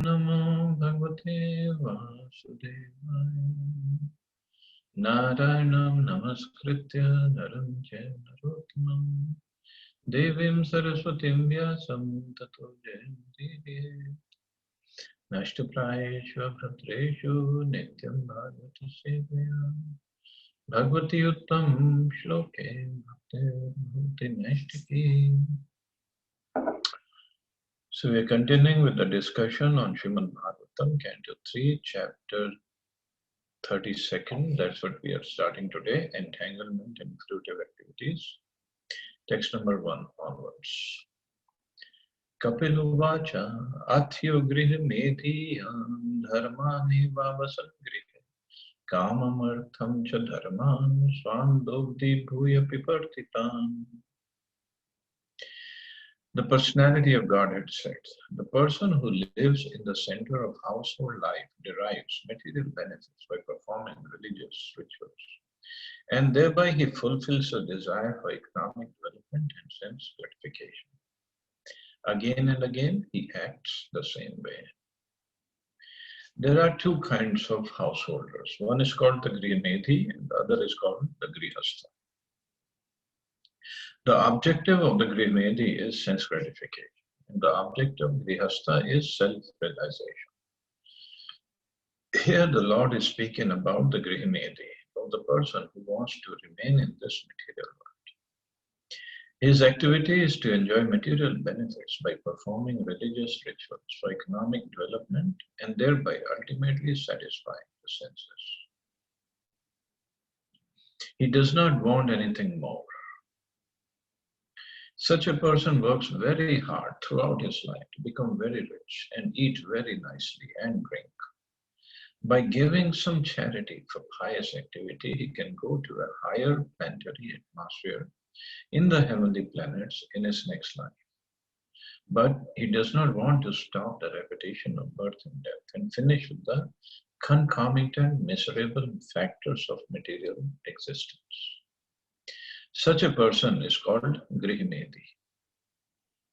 Namo Bhagavate Vasudevaya. Narayanam Namaskritya Naram Chaiva Narottamam Devim Saraswatim Vyasam Tato Jayanti Nashtaprayeshu Bhadreshu Nityam Bhagavati Sevaya Bhagavati Uttam Shloke Bhakti Bhakti Nashtaki. So we are continuing with the discussion on Srimad Bhagavatam, Canto 3, Chapter 32nd. That's what we are starting today, Entanglement in Fruitive Activities. Text number 1 onwards. Kapiluvacha Athyo Griha Medhiyam Dharmani Vavasangriha Kamamartham Cha Dharman Swam Dogdi Bhuya Pipartitam. The personality of Godhead said, the person who lives in the center of household life derives material benefits by performing religious rituals, and thereby he fulfills a desire for economic development and sense gratification. Again and again, he acts the same way. There are two kinds of householders. One is called the Grihamedhi and the other is called the Grihastha. The objective of the Grihamedhi is sense gratification. The object of Grihastha is self-realization. Here the Lord is speaking about the Grihamedhi, of the person who wants to remain in this material world. His activity is to enjoy material benefits by performing religious rituals for economic development and thereby ultimately satisfying the senses. He does not want anything more. Such a person works very hard throughout his life to become very rich and eat very nicely and drink. By giving some charity for pious activity, he can go to a higher planetary atmosphere in the heavenly planets in his next life. But he does not want to stop the repetition of birth and death and finish with the concomitant miserable factors of material existence. Such a person is called Grihamedhi.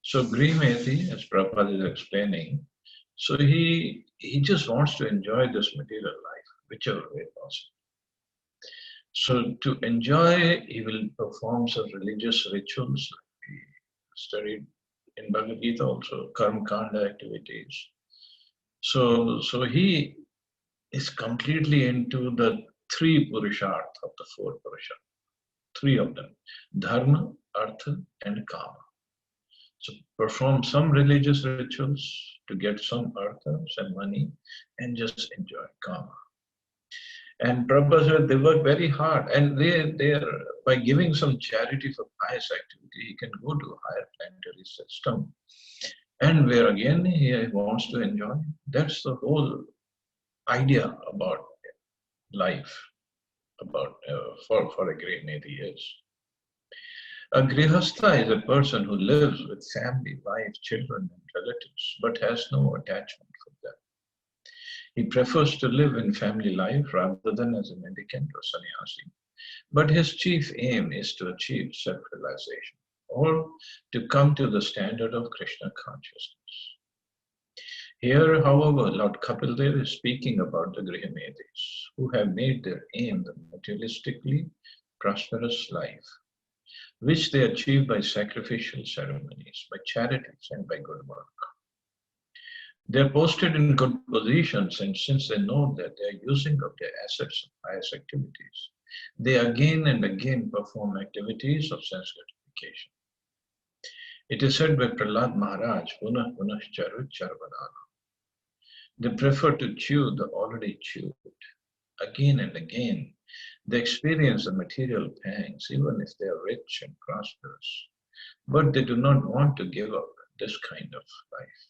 So Grihamedhi, as Prabhupada is explaining, so he just wants to enjoy this material life, whichever way possible. So to enjoy, he will perform some religious rituals. We studied in Bhagavad Gita also, karma kanda activities. So he is completely into the three purusharth of the four purusharth. Three of them, dharma, artha, and kama. So perform some religious rituals to get some artha, some money, and just enjoy kama. And Prabhupada said they work very hard, and they are, by giving some charity for pious activity, he can go to a higher planetary system, and where again he wants to enjoy. That's the whole idea about life, about for a Grihamedhi is. A Grihastha is a person who lives with family, wife, children, and relatives, but has no attachment for them. He prefers to live in family life rather than as a mendicant or sannyasi. But his chief aim is to achieve self-realization or to come to the standard of Krishna consciousness. Here, however, Lord Kapildev is speaking about the Grihamedhis who have made their aim the materialistically prosperous life, which they achieve by sacrificial ceremonies, by charities, and by good work. They are posted in good positions, and since they know that they are using of their assets of pious activities, they again and again perform activities of sense gratification. It is said by Prahlad Maharaj, Punah Punah Charut Charvadana. They prefer to chew the already chewed. Again and again, they experience the material pangs, even if they are rich and prosperous, but they do not want to give up this kind of life.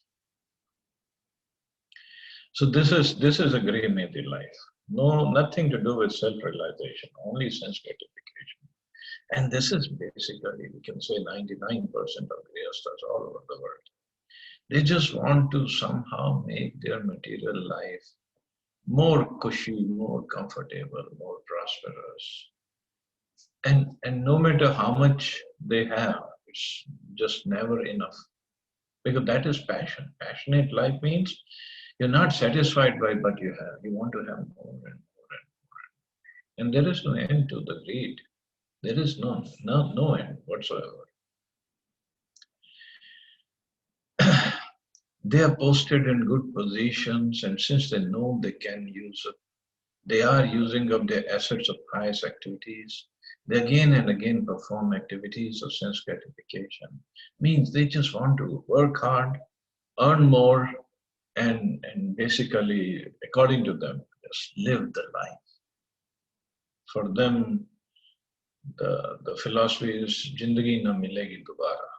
So this is a Grihamedhi life. Nothing to do with self-realization, only sense gratification. And this is basically, we can say 99% of Grihasthas all over the world. They just want to somehow make their material life more cushy, more comfortable, more prosperous. And no matter how much they have, it's just never enough. Because that is passion. Passionate life means You're not satisfied by what you have. You want to have more and more and more. And there is no end to the greed. There is no end whatsoever. They are posted in good positions, and since they know they can use it, they are using up their assets of highest activities. They again and again perform activities of sense gratification. Means they just want to work hard, earn more, and basically, according to them, just live the life. For them, the philosophy is Jindagi na milegi dobara.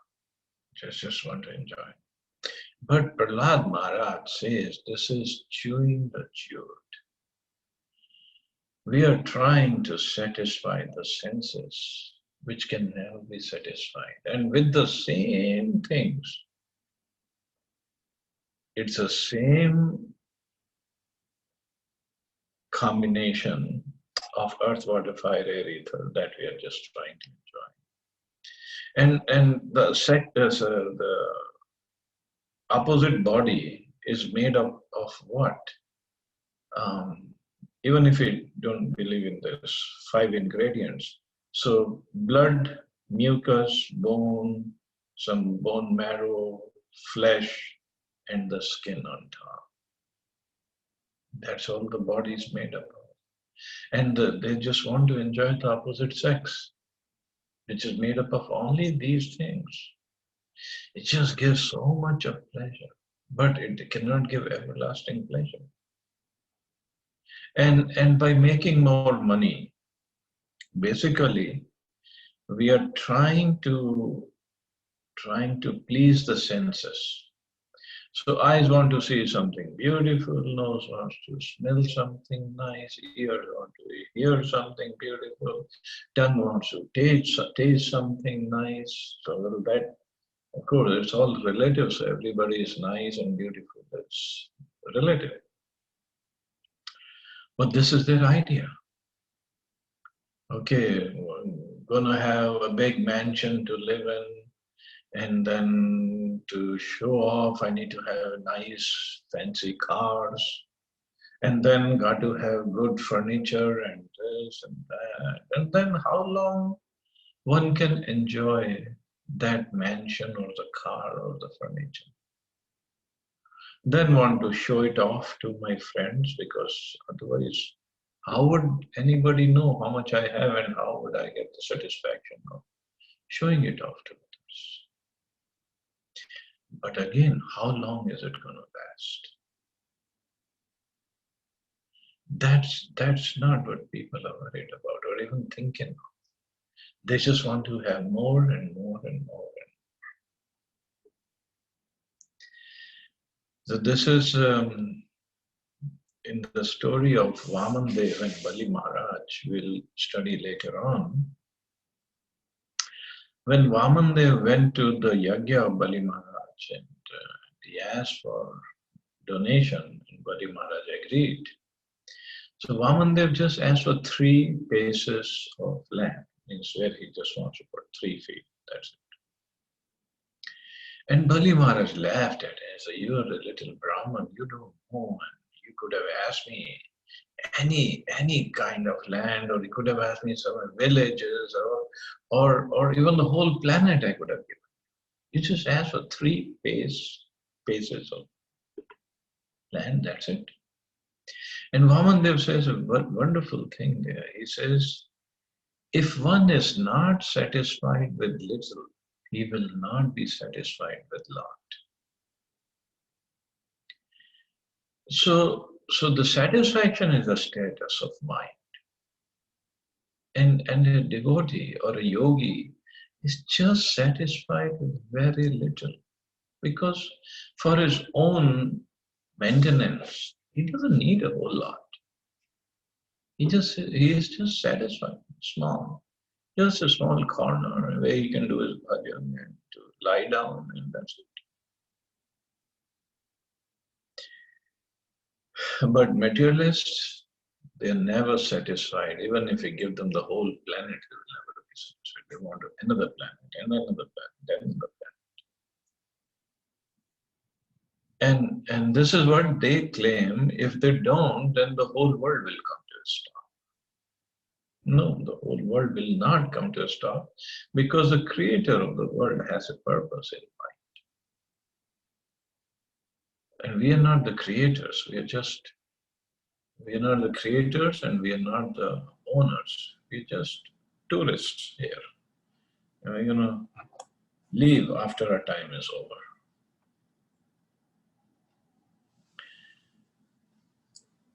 Just want to enjoy. But Prahlad Maharaj says this is chewing the chewed. We are trying to satisfy the senses, which can never be satisfied. And with the same things, it's the same combination of earth, water, fire, air, ether that we are just trying to enjoy. And the opposite body is made up of what? Even if you don't believe in this, 5 ingredients. So blood, mucus, bone, some bone marrow, flesh, and the skin on top. That's all the body is made up of. And they just want to enjoy the opposite sex, which is made up of only these things. It just gives so much of pleasure, but it cannot give everlasting pleasure. And by making more money, basically, we are trying to please the senses. So eyes want to see something beautiful, nose wants to smell something nice, ears want to hear something beautiful, tongue wants to taste something nice. So that, of course, it's all relative. So everybody is nice and beautiful. That's relative. But this is their idea. Okay, I'm gonna have a big mansion to live in, and then to show off, I need to have nice, fancy cars, and then got to have good furniture and this and that. And then how long one can enjoy that mansion or the car or the furniture? Then want to show it off to my friends, because otherwise, how would anybody know how much I have, and how would I get the satisfaction of showing it off to others? But again, how long is it going to last? That's not what people are worried about or even thinking of. They just want to have more and more and more. So this is in the story of Vamandev and Bali Maharaj, we'll study later on. When Vamandev went to the yajna of Bali Maharaj and he asked for donation, and Bali Maharaj agreed. So Vamandev just asked for 3 paces of land, means where he just wants to put 3 feet, that's it. And Bali Maharaj laughed at him and said, "You are a little Brahman, you don't know, and you could have asked me any kind of land, or you could have asked me some villages, or even the whole planet I could have given. You just asked for 3 paces of land, that's it." And Vamandev says a wonderful thing there. He says, if one is not satisfied with little, he will not be satisfied with lot. So the satisfaction is a status of mind. And a devotee or a yogi is just satisfied with very little, because for his own maintenance, he doesn't need a whole lot. He is just satisfied, small, just a small corner where he can do his bhajan and to lie down, and that's it. But materialists, they are never satisfied. Even if you give them the whole planet, they will never be satisfied. They want another planet, and another planet, and another planet. And this is what they claim. If they don't, then the whole world will come to a stop. No, the whole world will not come to a stop because the creator of the world has a purpose in mind. And we are not the creators. We are not the creators and we are not the owners. We're just tourists here. And we're going to leave after our time is over.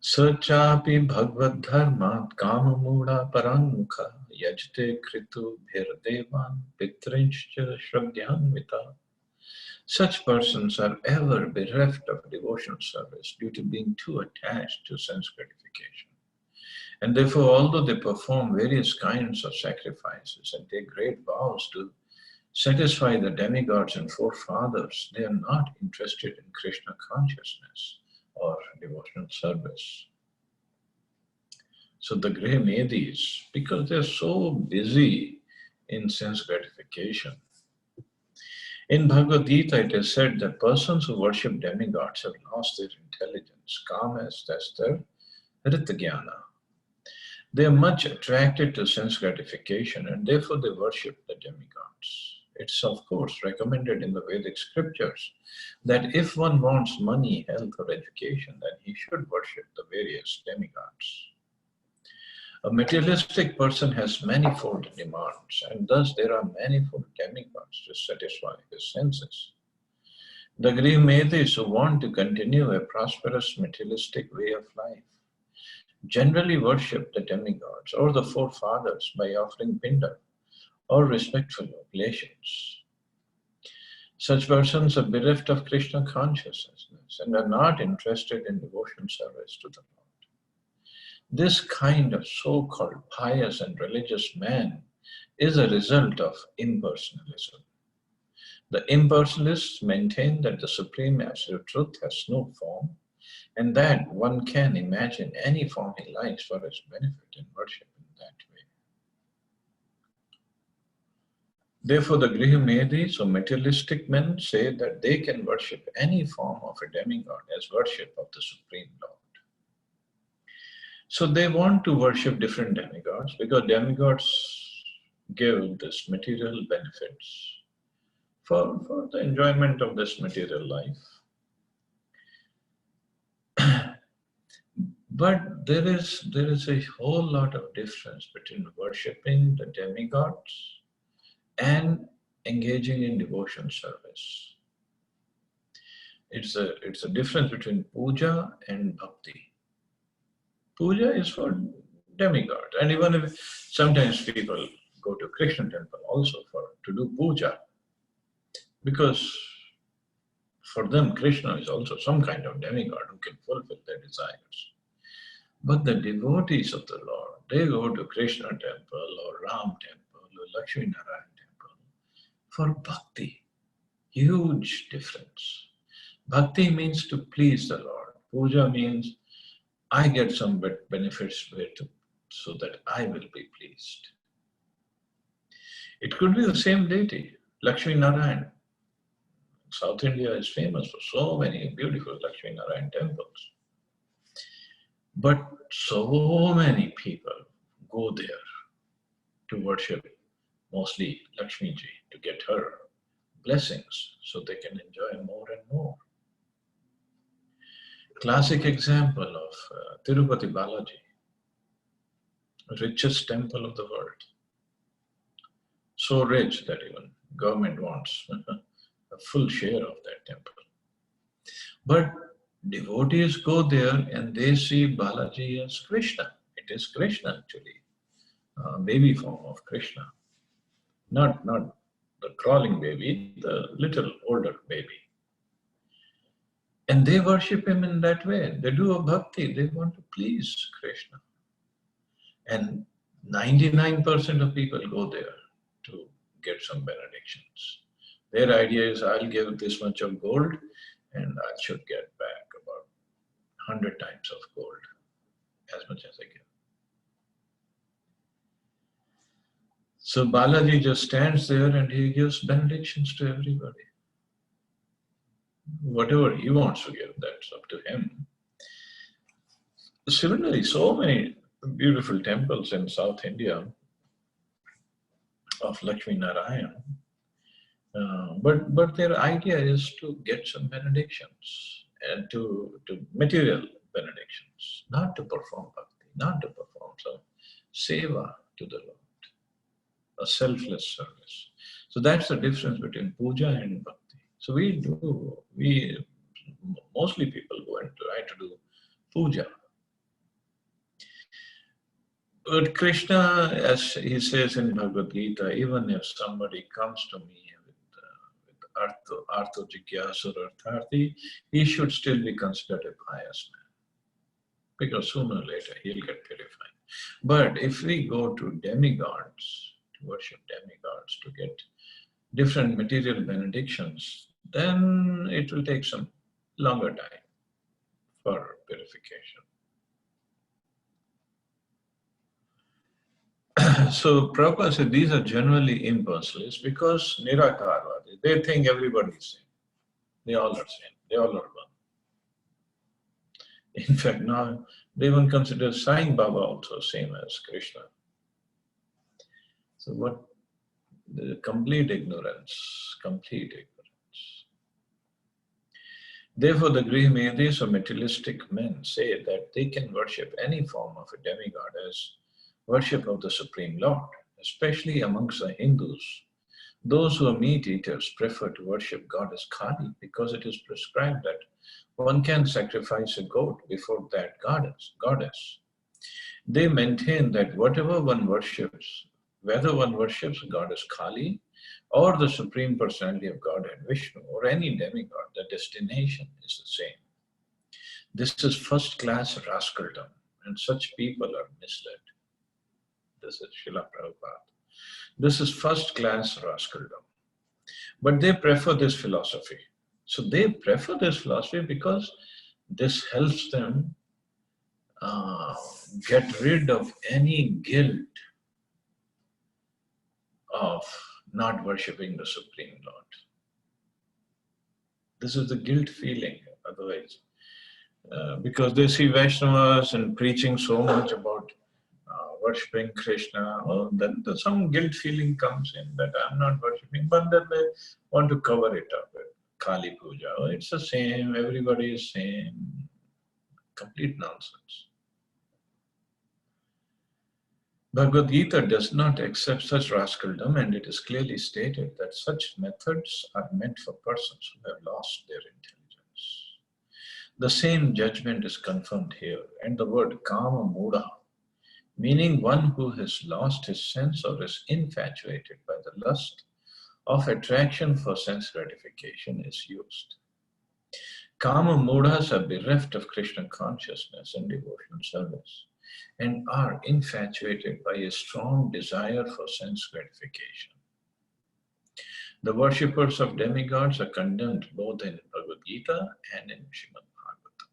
Sachapi Bhagavad Dharma Kamamuda Parangmukha Yajte Kritu Bhirdevan Pitrinchcha Shraddhanvita. Such persons are ever bereft of devotional service due to being too attached to sense gratification. And therefore, although they perform various kinds of sacrifices and take great vows to satisfy the demigods and forefathers, they are not interested in Krishna consciousness or devotional service. So the grey Medis, because they're so busy in sense gratification. In Bhagavad Gita, it is said that persons who worship demigods have lost their intelligence. Kama as their Ritagyana. They are much attracted to sense gratification and therefore they worship the demigods. It's of course recommended in the Vedic scriptures that if one wants money, health or education, then he should worship the various demigods. A materialistic person has manifold demands and thus there are manifold demigods to satisfy his senses. The Grihmedis who want to continue a prosperous materialistic way of life generally worship the demigods or the forefathers by offering pinda or respectful oblations. Such persons are bereft of Krishna consciousness and are not interested in devotional service to the Lord. This kind of so-called pious and religious man is a result of impersonalism. The impersonalists maintain that the Supreme Absolute Truth has no form and that one can imagine any form he likes for his benefit and worship in that way. Therefore, the Grihmedis or materialistic men say that they can worship any form of a demigod as worship of the Supreme Lord. So they want to worship different demigods because demigods give this material benefits for the enjoyment of this material life. But there is a whole lot of difference between worshipping the demigods and engaging in devotion service. It's a difference between puja and bhakti. Puja is for demigod, and even if sometimes people go to Krishna temple also to do puja, because for them Krishna is also some kind of demigod who can fulfill their desires. But the devotees of the Lord, they go to Krishna temple or Ram temple or Lakshmi Narayan temple for bhakti. Huge difference. Bhakti means to please the Lord. Puja means I get some benefits so that I will be pleased. It could be the same deity, Lakshmi Narayan. South India is famous for so many beautiful Lakshmi Narayan temples. But so many people go there to worship mostly Lakshmi Ji, to get her blessings so they can enjoy more and more. Classic example of Tirupati Balaji, richest temple of the world. So rich that even government wants a full share of that temple. But devotees go there and they see Balaji as Krishna. It is Krishna actually, baby form of Krishna. Not the crawling baby, the little older baby. And they worship him in that way. They do a bhakti, they want to please Krishna. And 99% of people go there to get some benedictions. Their idea is I'll give this much of gold and I should get back about 100 times of gold, as much as I give. So Balaji just stands there and he gives benedictions to everybody. Whatever he wants to give, that's up to him. Similarly, so many beautiful temples in South India of Lakshmi Narayan. But their idea is to get some benedictions and to material benedictions, not to perform bhakti, not to perform some seva to the Lord, a selfless service. So that's the difference between puja and bhakti. So we mostly people go and try to do puja. But Krishna, as he says in Bhagavad Gita, even if somebody comes to me with artho jigyasur artharthi, he should still be considered a pious man, because sooner or later he'll get purified. But if we go to demigods, to worship demigods, to get different material benedictions, then it will take some longer time for purification. So Prabhupada said these are generally impersonalists because Nirakarvadi, they think everybody is same. They all are same. They all are one. In fact, now they even consider Sai Baba also same as Krishna. So what? The complete ignorance, complete ignorance. Therefore, the Grihamadis or materialistic men say that they can worship any form of a demigod as worship of the Supreme Lord, especially amongst the Hindus. Those who are meat eaters prefer to worship Goddess Kali because it is prescribed that one can sacrifice a goat before that goddess. They maintain that whatever one worships, whether one worships Goddess Kali or the Supreme Personality of Godhead Vishnu or any demigod, the destination is the same. This is first-class rascaldom, and such people are misled. This is Srila Prabhupada. This is first-class rascaldom. But they prefer this philosophy. So they prefer this philosophy because this helps them get rid of any guilt of not worshipping the Supreme Lord. This is the guilt feeling, otherwise. Because they see Vaishnavas and preaching so much about worshipping Krishna, then some guilt feeling comes in that I'm not worshipping, but then they want to cover it up with Kali Puja. Oh, it's the same, everybody is same. Complete nonsense. Bhagavad Gita does not accept such rascaldom, and it is clearly stated that such methods are meant for persons who have lost their intelligence. The same judgment is confirmed here, and the word kama mudha, meaning one who has lost his sense or is infatuated by the lust of attraction for sense gratification, is used. Kama mudhas are bereft of Krishna consciousness and devotional service, and are infatuated by a strong desire for sense gratification. The worshippers of demigods are condemned both in Bhagavad Gita and in Srimad Bhagavatam.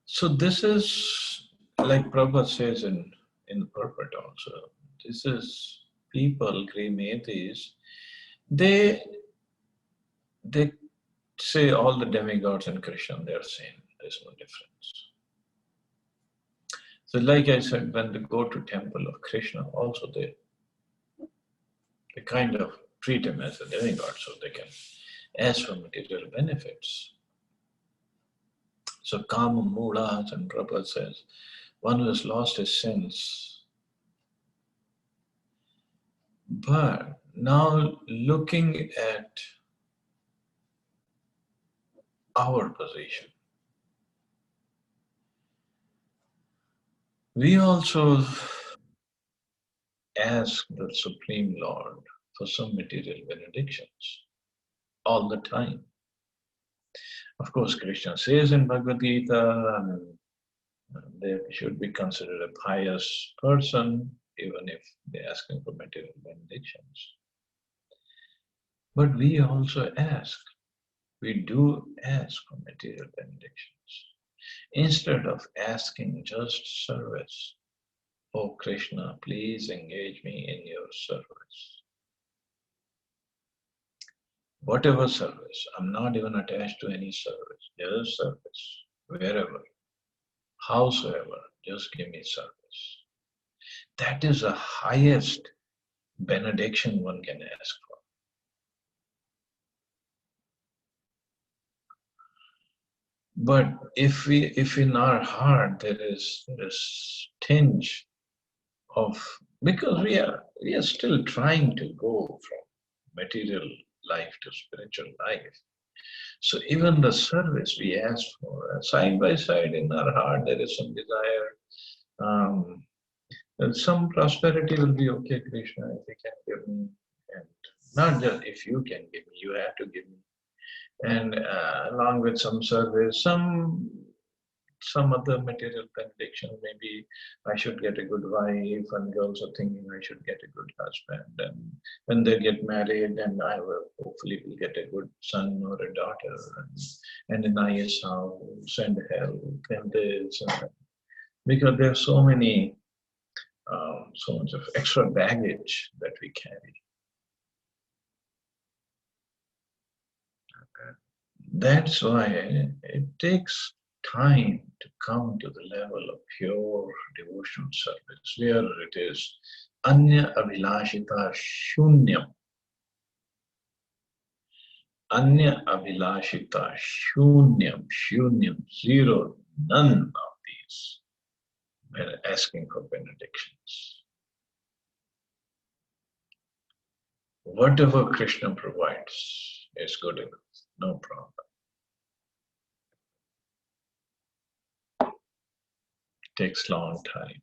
So this is, like Prabhupada says in the purport also, this is people, Grihamadis, they say all the demigods and Krishna, they are same, there's no difference. So like I said, when they go to temple of Krishna, also they kind of treat him as a demigod so they can ask for material benefits. So kama mudhas, and Prabhupada says, one who has lost his sense. But now looking at our position, we also ask the Supreme Lord for some material benedictions all the time. Of course, Krishna says in Bhagavad Gita, they should be considered a pious person, even if they're asking for material benedictions. But we also ask, we do ask for material benedictions. Instead of asking just service, oh Krishna, please engage me in your service. Whatever service, I'm not even attached to any service, just service, wherever, howsoever, just give me service. That is the highest benediction one can ask for. But if in our heart there is tinge of, because we are still trying to go from material life to spiritual life. So even the service we ask for, side by side in our heart, there is some desire. And some prosperity will be okay, Krishna, if you can give me. And not just if you can give me, you have to give me. And along with some service, some other material benediction, maybe I should get a good wife, and girls are thinking I should get a good husband. And when they get married, and I will hopefully will get a good son or a daughter, and a nice house and health and this. And that. Because there are so much of extra baggage that we carry. That's why it takes time to come to the level of pure devotional service, where it is anya abhilashita shunyam. Anya abhilashita shunyam, zero, none of these. We're asking for benedictions. Whatever Krishna provides is good enough, no problem. Takes long time,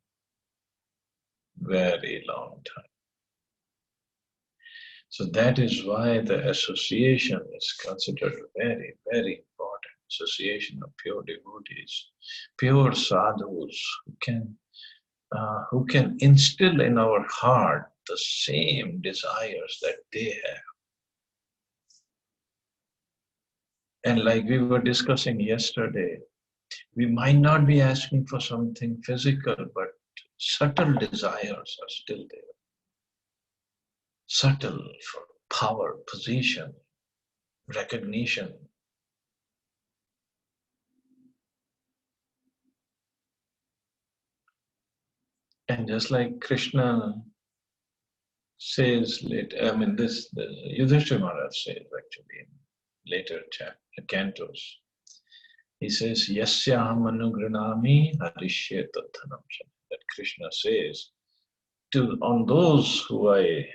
very long time. So that is why the association is considered very, very important. Association of pure devotees, pure sadhus who can instill in our heart the same desires that they have. And like we were discussing yesterday, we might not be asking for something physical, but subtle desires are still there. Subtle for power, position, recognition. And just like Krishna says later, this Yudhishthira Maharaj says actually in later cantos. He says, Yasyaham anugranami harishye tadhanam. That Krishna says, on those who I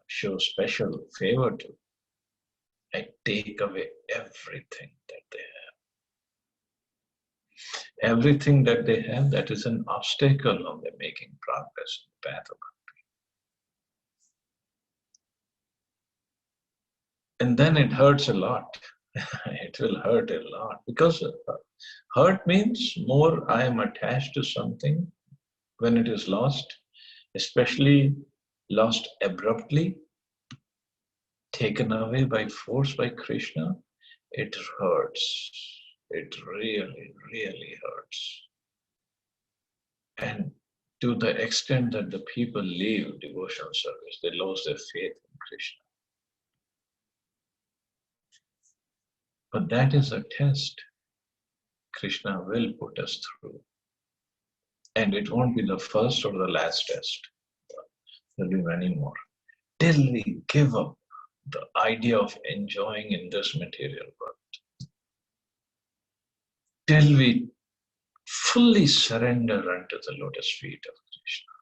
show special favor to, I take away everything that they have. Everything that they have, that is an obstacle on their making progress in the path of bhakti. And then it hurts a lot. It will hurt a lot, because hurt means more I am attached to something when it is lost, especially lost abruptly, taken away by force by Krishna. It hurts. It really, really hurts. And to the extent that the people leave devotional service, they lose their faith in Krishna. But that is a test Krishna will put us through. And it won't be the first or the last test. There'll be many more. Till we give up the idea of enjoying in this material world. Till we fully surrender unto the lotus feet of Krishna.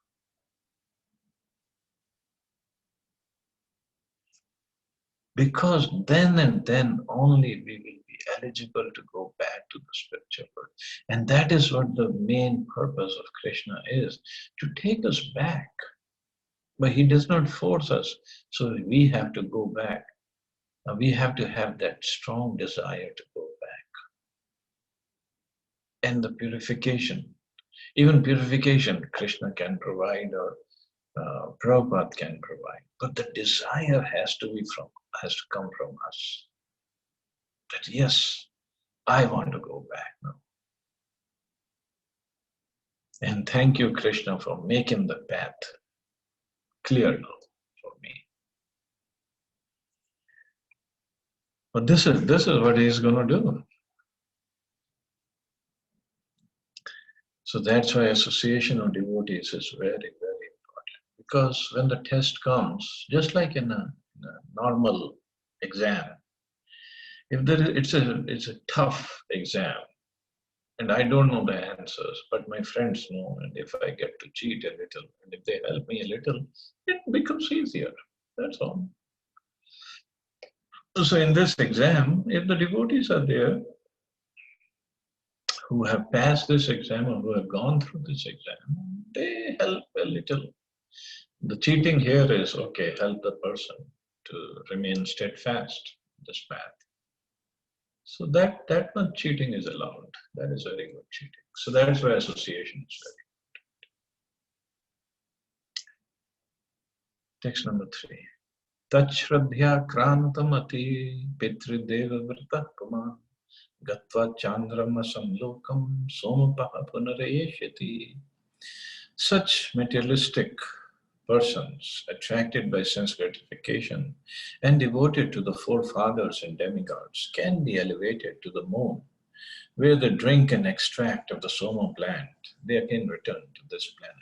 Because then and then only we will be eligible to go back to the spiritual world. And that is what the main purpose of Krishna is, to take us back. But he does not force us, so we have to go back. We have to have that strong desire to go back. And the purification, even purification, Krishna can provide, or Prabhupada can provide. But the desire has to come from us. That yes, I want to go back now. And thank you, Krishna, for making the path clear now for me. But this is what he's going to do. So that's why association of devotees is very, very important. Because when the test comes, just like in a normal exam, if there is, it's a tough exam, and I don't know the answers, but my friends know, and if I get to cheat a little, and if they help me a little, it becomes easier. That's all. So in this exam, if the devotees are there who have passed this exam or who have gone through this exam, they help a little. The cheating here is okay, help the person to remain steadfast in this path. So that much cheating is allowed. That is very good cheating. So that's why association is very. Text number 3. Tachradhya krantamati pitrideva vrta kuma gatva chandrama samlokam somapaha punarayeshati. Such materialistic persons attracted by sense gratification and devoted to the forefathers and demigods can be elevated to the moon, where they drink an extract of the soma plant. They again return to this planet.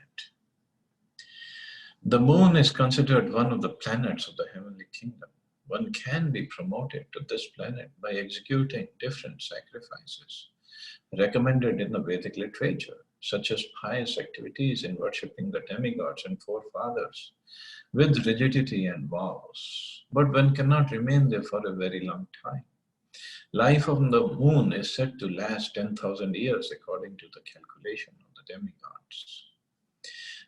The moon is considered one of the planets of the heavenly kingdom. One can be promoted to this planet by executing different sacrifices recommended in the Vedic literature, such as pious activities in worshipping the demigods and forefathers with rigidity and vows. But one cannot remain there for a very long time. Life on the moon is said to last 10,000 years according to the calculation of the demigods.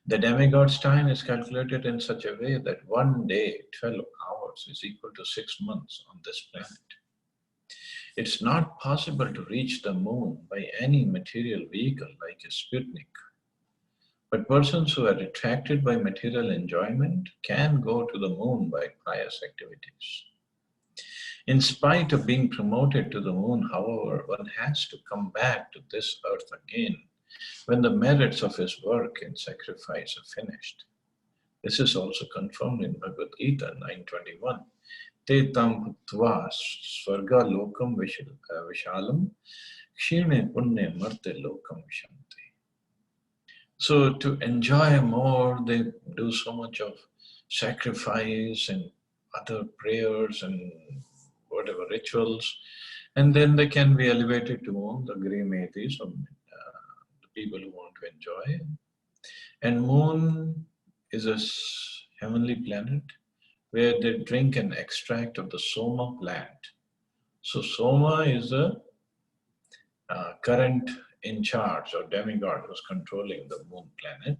The demigod's time is calculated in such a way that one day, 12 hours, is equal to 6 months on this planet. It's not possible to reach the moon by any material vehicle like a Sputnik. But persons who are attracted by material enjoyment can go to the moon by pious activities. In spite of being promoted to the moon, however, one has to come back to this earth again when the merits of his work and sacrifice are finished. This is also confirmed in Bhagavad Gita 9:21. Te tam bhutva svarga lokam vishalam kshine punne marte lokam vishanti. So to enjoy more, they do so much of sacrifice and other prayers and whatever rituals, and then they can be elevated to moon, the Grimetis, or the people who want to enjoy. And moon is a heavenly planet where they drink an extract of the soma plant. So soma is the current in charge or demigod who's controlling the moon planet.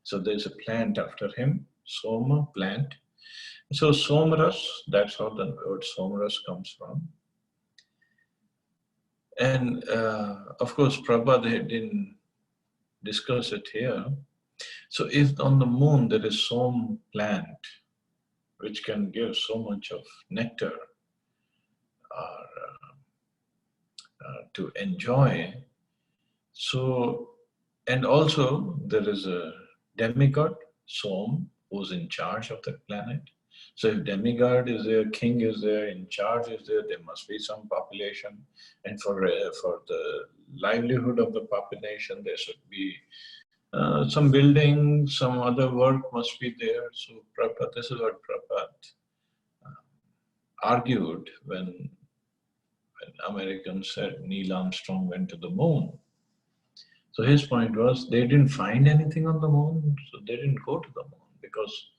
So there's a plant after him, soma plant. So somras, that's how the word somras comes from. And of course, Prabhupada didn't discuss it here. So if on the moon there is som plant, which can give so much of nectar or to enjoy. So, and also there is a demigod, Som, who's in charge of the planet. So if demigod is there, king is there, in charge is there, there must be some population. And for the livelihood of the population, there should be some building, some other work must be there. So Prabhupada, this is what Prabhupada argued when Americans said Neil Armstrong went to the moon. So his point was they didn't find anything on the moon, so they didn't go to the moon, because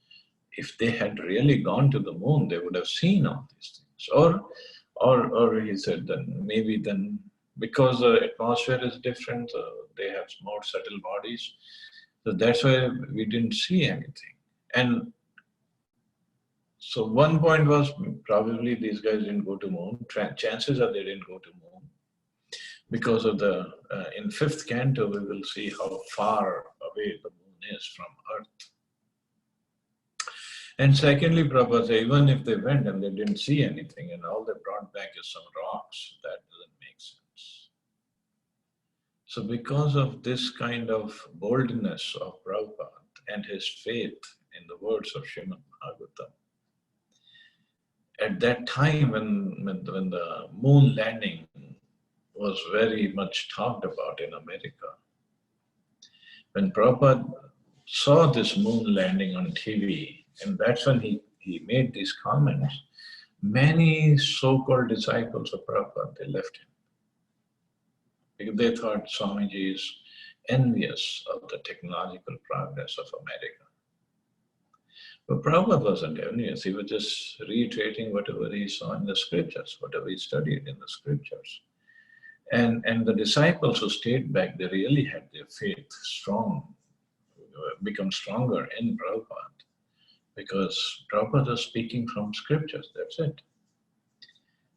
if they had really gone to the moon, they would have seen all these things. Or he said then maybe then because the atmosphere is different, they have more subtle bodies, so that's why we didn't see anything. And so one point was probably these guys didn't go to moon. Chances are they didn't go to moon because of the, in fifth canto we will see how far away the moon is from Earth. And secondly, Prabhupada said, even if they went and they didn't see anything and all they brought back is some rocks, that doesn't make sense. So because of this kind of boldness of Prabhupada and his faith in the words of Srimad Bhagavatam, at that time when the moon landing was very much talked about in America, when Prabhupada saw this moon landing on TV, and that's when he made these comments, many so-called disciples of Prabhupada, they left him. Because they thought Swamiji is envious of the technological progress of America. But Prabhupada wasn't envious, he was just reiterating whatever he saw in the scriptures, whatever he studied in the scriptures. And the disciples who stayed back, they really had their faith strong, become stronger in Prabhupada, because Prabhupada was speaking from scriptures, that's it.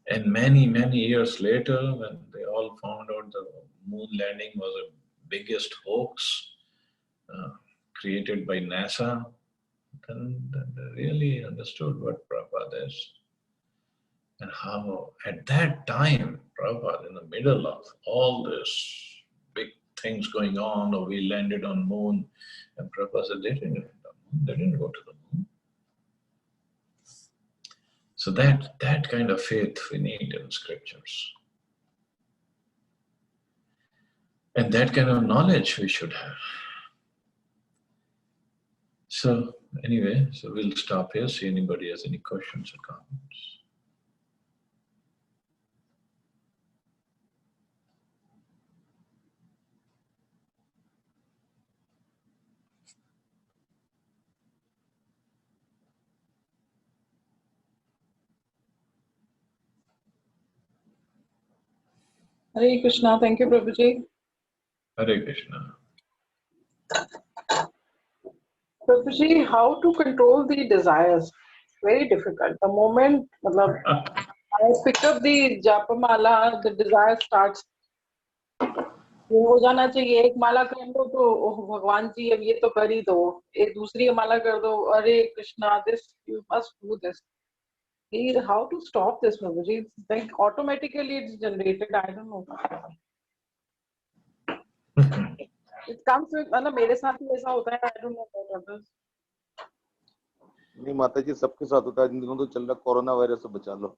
And many, many years later, when they all found out the moon landing was the biggest hoax created by NASA, then they really understood what Prabhupada is. And how at that time, Prabhupada, in the middle of all this big things going on, or we landed on moon, and Prabhupada said, they didn't land on moon, they didn't go to the moon. So that kind of faith we need in scriptures. And that kind of knowledge we should have. So anyway, so we'll stop here, see anybody has any questions or comments. Hare Krishna, thank you, Prabhuji. Hare Krishna. Prabhuji, how to control the desires? Very difficult. The moment I pick up the Japamala, the desire starts. ये हो जाना चाहिए, एक माला कर लो तो ओह भगवान जी अब ये तो कर ही दो, एक दूसरी माला कर दो, अरे Krishna this you must do this. How to stop this, Prabhuji? It's like automatically it's generated. I don't know. It comes with, मतलब मेरे साथ ही ऐसा होता है. I don't know about others. नहीं माता जी, सबके साथ होता है. जिन दिनों तो चल रहा कोरोना वायरस से बचा लो.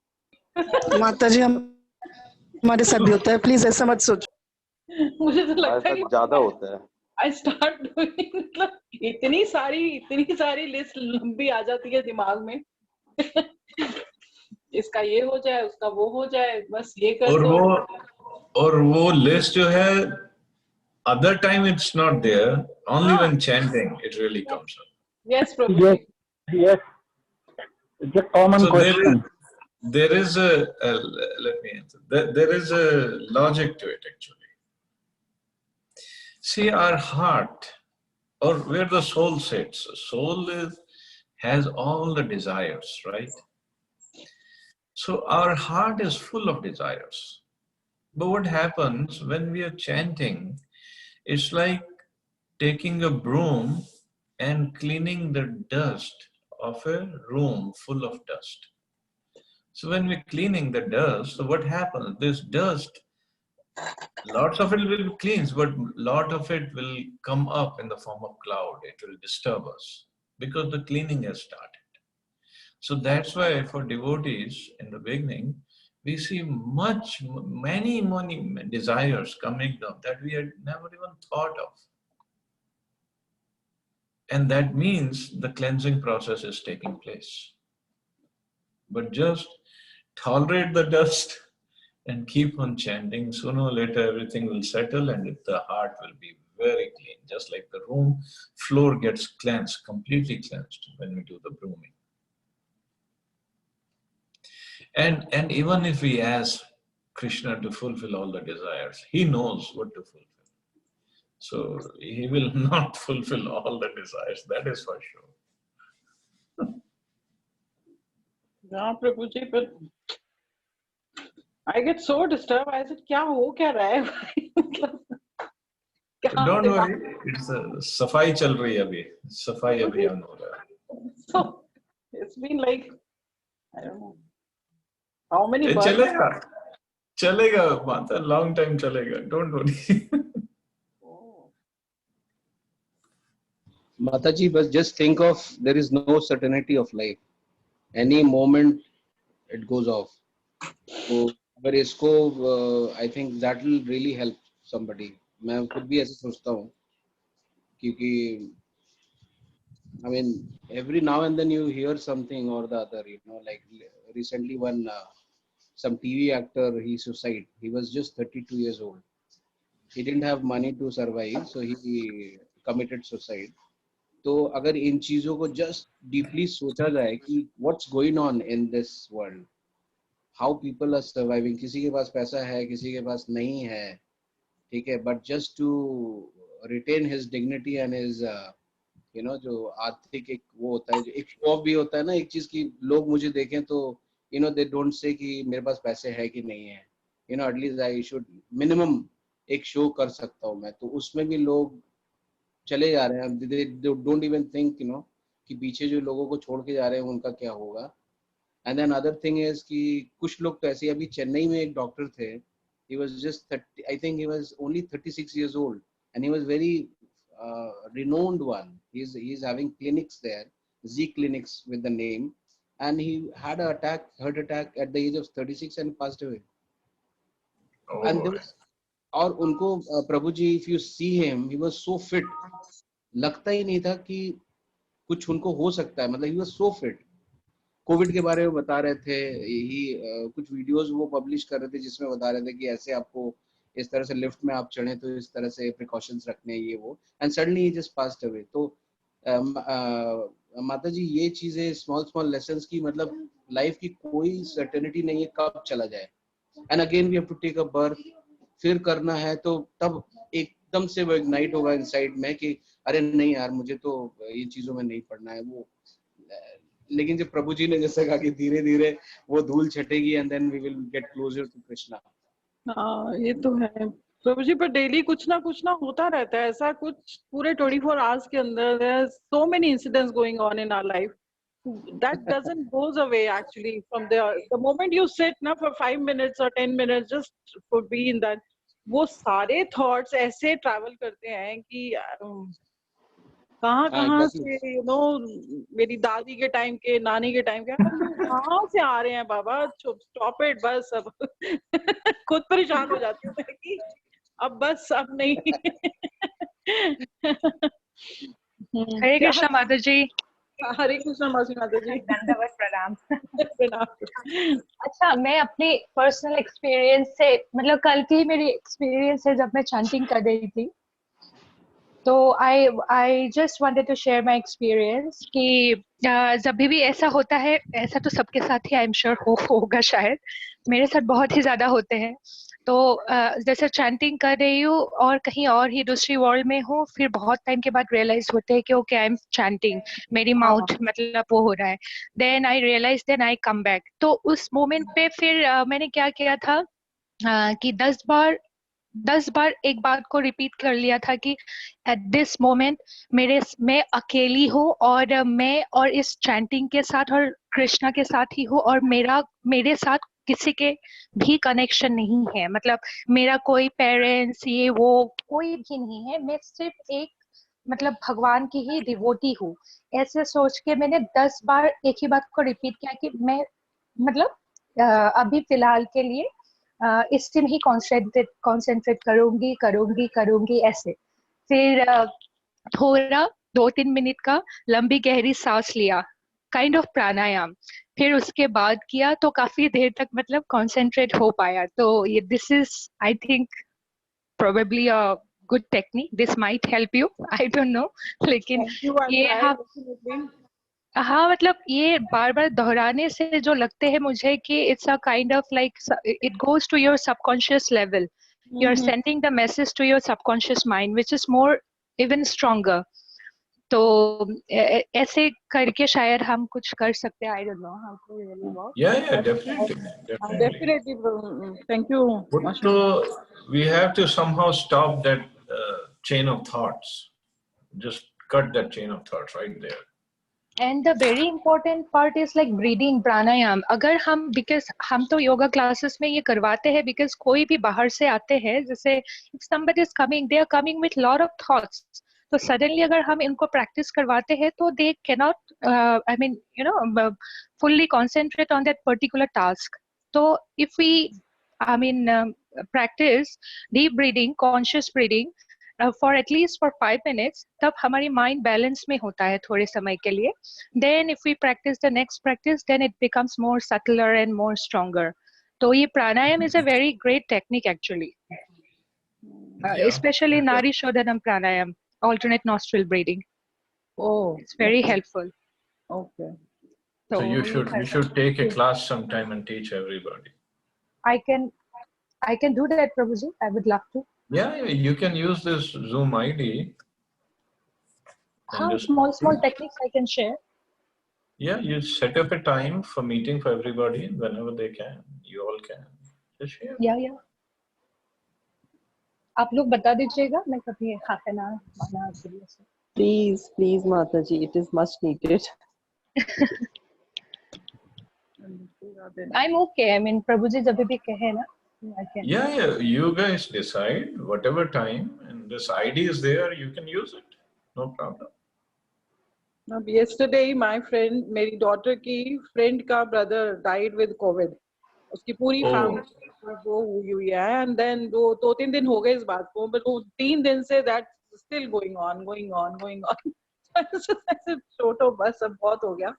माता जी हमारे साथ भी होता है, प्लीज ऐसा मत सोचो. मुझे तो लगता है कि ज्यादा होता है. I start doing, मतलब इतनी सारी लिस्ट लंबी आ जाती है दिमाग में. इसका ये हो जाए, उसका वो हो जाए, बस ये कर दो. और वो लिस्ट जो है, other time it's not there, only when chanting it really comes up. Yes, Prabhuji. Yes. It's a common question. There is let me answer. There is a logic to it actually. See, our heart, or where the soul sits, soul has all the desires, right? So our heart is full of desires. But what happens when we are chanting, it's like taking a broom and cleaning the dust of a room full of dust. So when we're cleaning the dust, so what happens? This dust, lots of it will be cleansed, but lot of it will come up in the form of cloud. It will disturb us because the cleaning has started. So that's why for devotees in the beginning, we see many desires coming up that we had never even thought of. And that means the cleansing process is taking place. But just tolerate the dust and keep on chanting. Sooner or later, everything will settle and the heart will be very clean. Just like the room floor gets cleansed, completely cleansed when we do the brooming. And even if we ask Krishna to fulfill all the desires, he knows what to fulfill. So he will not fulfill all the desires, that is for sure. Yeah, Prabhuji, but I get so disturbed. I said, क्या हो क्या रहा है? Don't worry, it's a सफाई चल रही है अभी, सफाई अभियान हो रहा है. So it's been like, I don't know how many. चलेगा, माता, long time चलेगा. Don't worry. Mataji, but just think of, there is no certainty of life. Any moment it goes off. तो अगर इसको I think that will really help somebody. मैं खुद भी ऐसे सोचता हूँ क्योंकि I mean every now and then you hear something or the other, you know, like recently one some TV actor, he suicide. He was just 32 years old. He didn't have money to survive, so he committed suicide. तो अगर इन चीजों को just deeply सोचा जाए कि what's going on in this world, how people are surviving, किसी के पास पैसा है, किसी के पास नहीं है, ठीक है, but just to retain his dignity and his you know, जो आर्थिक एक वो होता है, जो एक शो ऑफ भी होता है ना, एक चीज की लोग मुझे देखें तो you know they don't say कि मेरे पास पैसे है कि नहीं है, you know, at least I should minimum एक शो कर सकता हूँ मैं, तो उसमें भी लोग चले जा रहे हैं, they don't even think, you know, कि पीछे जो लोगों को छोड़ के जा रहे हैं उनका क्या होगा. And then other thing is कि कुछ लोग तो ऐसे, अभी चेन्नई में एक डॉक्टर थे, he was just 30, I think he was only 36 years old, and he was very renowned one. He's having clinics there, Z clinics with the name, and he had a heart attack at the age of 36 and passed away. Oh, And there was, और उनको प्रभु जी, if you see him, he was so fit, लगता ही नहीं था कि कुछ उनको हो सकता है, मतलब he was so fit. Covid के बारे में बता रहे थे, ही कुछ वीडियोस वो पब्लिश कर रहे थे जिसमें बता रहे थे कि ऐसे आपको इस तरह से लिफ्ट में आप चढ़े तो इस तरह से प्रिकॉशंस रखने ये वो, and suddenly he just passed away. तो माता जी, ये चीजें स्मॉल लेसन्स की, मतलब लाइफ की कोई सर्टेनिटी नहीं है कब चला जाए, and again we have to take a birth, फिर करना है तो तब एकदम से वो इग्नाइट होगा इनसाइड में कि अरे नहीं यार, मुझे तो ये चीजों में नहीं पड़ना है वो. लेकिन जब प्रभु जी ने जैसे कहा कि धीरे धीरे वो धूल छटेगी and then we will get closer to Krishna. हाँ, ये तो है प्रभु जी, पर डेली कुछ ना होता रहता है ऐसा, कुछ पूरे 24 आवर्स के अंदर there are so many incidents going on in our life that doesn't goes away actually from the moment you sit na for 5 minutes or 10 minutes just for be in that, वो सारे thoughts ऐसे travel करते हैं कि कहाँ से, you know, मेरी दादी के टाइम के, नानी के टाइम के, कहाँ से आ रहे हैं बाबा, स्टॉप इट बस. अब खुद परेशान हो जाती हूँ मैं कि अब बस, अब नहीं. हरे कृष्णा माता जी. हरे कृष्णा माता जी. दंडवत प्रणाम. प्रणाम. अच्छा, मैं अपने पर्सनल एक्सपीरियंस से, मतलब कल की मेरी एक्सपीरियंस है जब मैं चैंटिंग कर रही थी, तो I just wanted to share my experience कि जब भी ऐसा होता है, ऐसा तो सबके साथ ही आई एम श्योर होगा शायद, मेरे साथ बहुत ही ज्यादा होते हैं. तो जैसे चैंटिंग कर रही हूँ और कहीं और ही दूसरी वर्ल्ड में हूँ, फिर बहुत टाइम के बाद रियलाइज होते हैं कि ओके आई एम चैंटिंग, मेरी माउथ मतलब वो हो रहा है, then I realise, then I come back. तो उस मोमेंट पे फिर मैंने क्या किया था कि 10 बार एक बात को रिपीट कर लिया था कि एट दिस मोमेंट मैं अकेली हूँ और मैं और इस चैंटिंग के साथ और कृष्णा के साथ ही हूँ, और मेरे साथ किसी के भी कनेक्शन नहीं है, मतलब मेरा कोई पेरेंट्स ये वो कोई भी नहीं है, मैं सिर्फ एक मतलब भगवान की ही डिवोटी हूँ. ऐसे सोच के मैंने 10 बार एक ही बात को रिपीट किया कि मैं मतलब अभी फिलहाल के लिए इससे ही कॉन्सेंट्रेट करूंगी ऐसे. फिर थोड़ा 2-3 मिनट का लंबी गहरी सांस लिया, काइंड ऑफ प्राणायाम, फिर उसके बाद किया तो काफी देर तक मतलब कॉन्सेंट्रेट हो पाया. तो ये this is I think probably a good technique, this might help you, I don't no, लेकिन ये हाँ मतलब ये बार बार दोहराने से जो लगते हैं मुझे कि it's a kind of like it goes to your subconscious level, you are sending the message to your subconscious mind which is more even stronger. तो ऐसे करके शायद हम कुछ कर सकते हैं. I don't know how to really work. yeah, definitely. Thank you. But we have to somehow stop that chain of thoughts. Just cut that chain of thoughts right there. And the very important part is like breathing pranayam. अगर हम because हम तो yoga classes में ये करवाते हैं because कोई भी बाहर से आते हैं, जैसे if somebody is coming, they are coming with lot of thoughts. तो suddenly अगर हम इनको प्रैक्टिस करवाते हैं तो they cannot I mean, fully concentrate on that particular task. So if we, I mean, practice deep breathing, conscious breathing for at least for 5 minutes, तब हमारी mind balance में होता है थोड़े समय के लिए. Then if we practice the next practice, then it becomes more subtler and more stronger. So ये pranayam is a very great technique actually. Yeah. Especially Nari Shodhanam pranayam, alternate nostril breathing. Oh, It's very helpful. okay. So you should take a class sometime and teach everybody. I can do that, Prabhuji. I would love to. Yeah, you can use this Zoom ID. How small techniques I can share? Yeah, you set up a time for meeting for everybody whenever they can. You all can. Just share. Yeah. आप लोग बता दीजिएगा मैं कभी half an hour, 1 hour के लिए से. Please, Mataji, it is much needed. I'm okay. I mean, Prabhuji जब भी कहे ना, I can. Yeah, you guys decide whatever time, and this ID is there. You can use it. No problem. Now, yesterday, my friend, मेरी daughter की friend का brother died with COVID. उसकी पूरी family वो हुई है, and then 2-3 दिन हो गए इस बात को, but वो 3 दिन से that's still going on. I said छोटो बस अब बहुत हो गया.